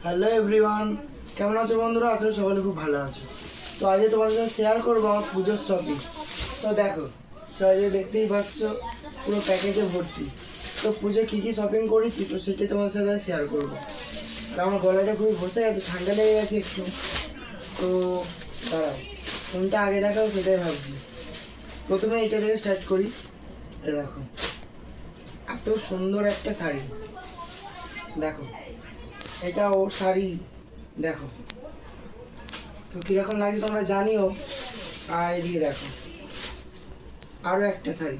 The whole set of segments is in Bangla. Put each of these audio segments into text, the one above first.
হ্যালো এভরিওয়ান, কেমন আছো বন্ধুরা? আসলে সকলে খুব ভালো আছো। তো আজকে তোমাদের সাথে শেয়ার করবো আমার পুজোর শপিং। তো দেখো, চারিয়ে দেখতেই পাচ্ছ পুরো প্যাকেটে ভর্তি। তো পুজো কী কী শপিং করেছি তো সেটাই তোমাদের সাথে শেয়ার করবো। আর আমার গলাটা খুবই বসে গেছে, ঠান্ডা লেগে গেছে একটু। তো দাঁড়াও, কোনটা আগে দেখাও সেটাই ভাবছি। প্রথমে এটা থেকে স্টার্ট করি। এ দেখো, এত সুন্দর একটা শাড়ি। দেখো, এটা ওর শাড়ি। দেখো তো কীরকম লাগছে তোমরা জানিও। আর এদিকে দেখো, আরও একটা শাড়ি।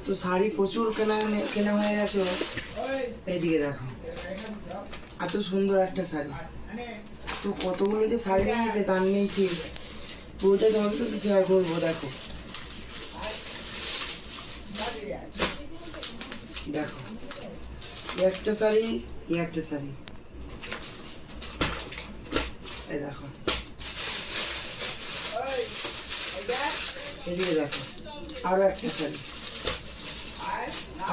তো শাড়ি প্রচুর কেনা হয়ে গেছে। এইদিকে দেখো, এত সুন্দর একটা শাড়ি। তো কতগুলো যে শাড়ি নিয়েছে তার নেই ঠিক, পুরোটাই তোমাদের সাথে শেয়ার করবো। দেখো দেখো, একটা শাড়ি, একটা শাড়ি। এই দেখো, এদিকে দেখো, আরো একটা শাড়ি।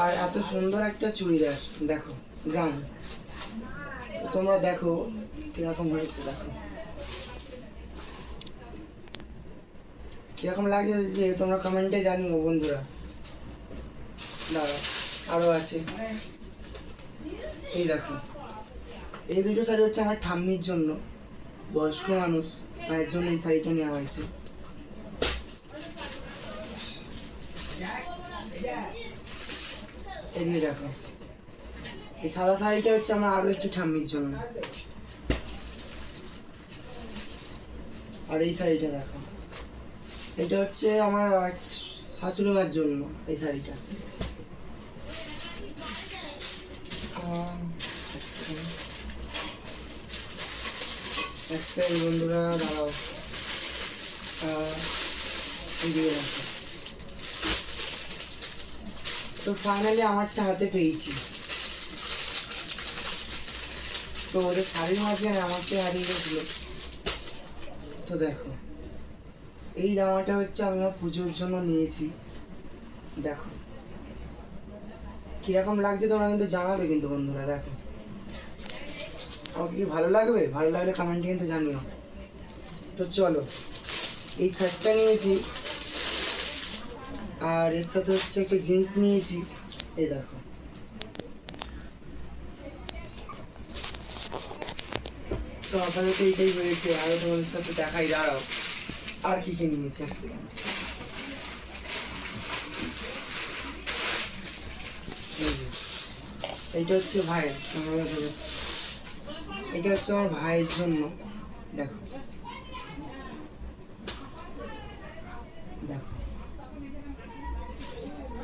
আর এত সুন্দর একটা চুড়িদার। দেখো গ্রাউন্ড। তোমরা দেখো কিরকম হয়েছে। দেখো কিরকম লাগছে যে তোমরা কমেন্টে জানিও বন্ধুরা। দাঁড়াও, আরো আছে। এই দেখো, এই দুটো শাড়ি হচ্ছে আমার ঠাম্মির জন্য, বয়স্ক মানুষ, তার জন্য এই শাড়িটা নেওয়া হয়েছে। এদিকে দেখো, এই সাদা শাড়িটা হচ্ছে আমার আরো একটু ঠাম্মির জন্য। আর এই শাড়িটা দেখো, এটা হচ্ছে আমার শাশুড়ি মার জন্য এই শাড়িটা। বন্ধুরা দাঁড়াও, এদিকে দেখো। তো ফাইনালি আমারটা হাতে পেয়েছি। তো ওদের শাড়ির মাঝখানে আমাকে হারিয়ে গেছিল। তো দেখো, এই জামাটা হচ্ছে আমি আমার পুজোর জন্য নিয়েছি। দেখো কিরকম লাগছে তোমরা কিন্তু জানাবে কিন্তু বন্ধুরা। দেখো আমাকে কি ভালো লাগবে? ভালো লাগলে কমেন্টে কিন্তু জানিও। তো চলো, এই শার্টটা নিয়েছি, আর এর সাথে হচ্ছে একটা জিন্স নিয়েছি। এই দেখো, তো আপাতত এইটাই হয়েছে। আরো তোমাদের সাথে দেখাই, দাঁড়াও আর কি কি নিয়েছি। এক সেকেন্ড। এইটা হচ্ছে ভাইয়ের, এটা হচ্ছে আমার ভাইয়ের জন্য। দেখো দেখো,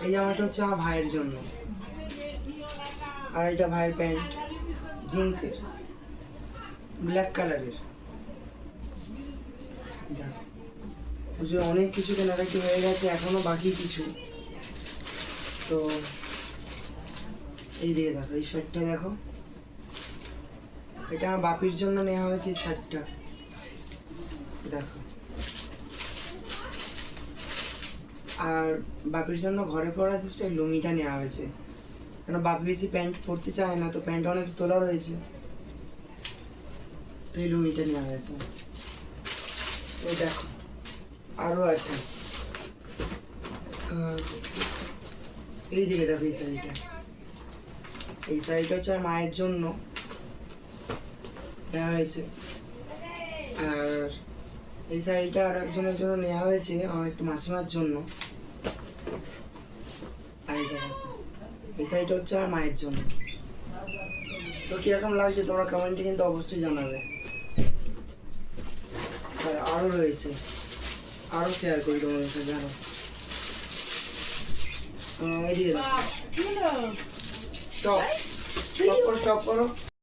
এই জামাটা হচ্ছে আমার ভাইয়ের জন্য। আর এটা ভাইয়ের প্যান্ট, জিন্সের, ব্ল্যাক কালারের। দেখো বুঝে অনেক কিছু কেনাকাটি হয়ে গেছে, এখনো বাকি কিছু। তো এই দিকে দেখো, এই শার্টটা দেখো, এটা আমার বাপির জন্য নেওয়া হয়েছে এই শার্টটা। দেখো, আর বাপির জন্য ঘরে পরা জাস্ট এই লুঙ্গিটা নেওয়া হয়েছে, কেন বাপি বেশি প্যান্ট পরতে চায় না, তো প্যান্ট অনেক তোলা রয়েছে, তো এই লুঙ্গিটা নেওয়া হয়েছে। তো দেখো আরও আছে। এই দিকে দেখো, এই শাড়িটা, এই শাড়িটা হচ্ছে আমার মায়ের জন্য নেওয়া হয়েছে। আর এই শাড়িটা আর একজনের জন্য নেওয়া হয়েছে, আমার একটু মাসিমার জন্য। আর এটা দেখো, এই শাড়িটা হচ্ছে আমার মায়ের জন্য। তো কিরকম লাগছে তোমরা কমেন্টে কিন্তু অবশ্যই জানাবে। আর আরও রয়েছে, আরও শেয়ার করি তোমাদের সাথে। জানো স্টপ স্টপ করো, স্টপ করো।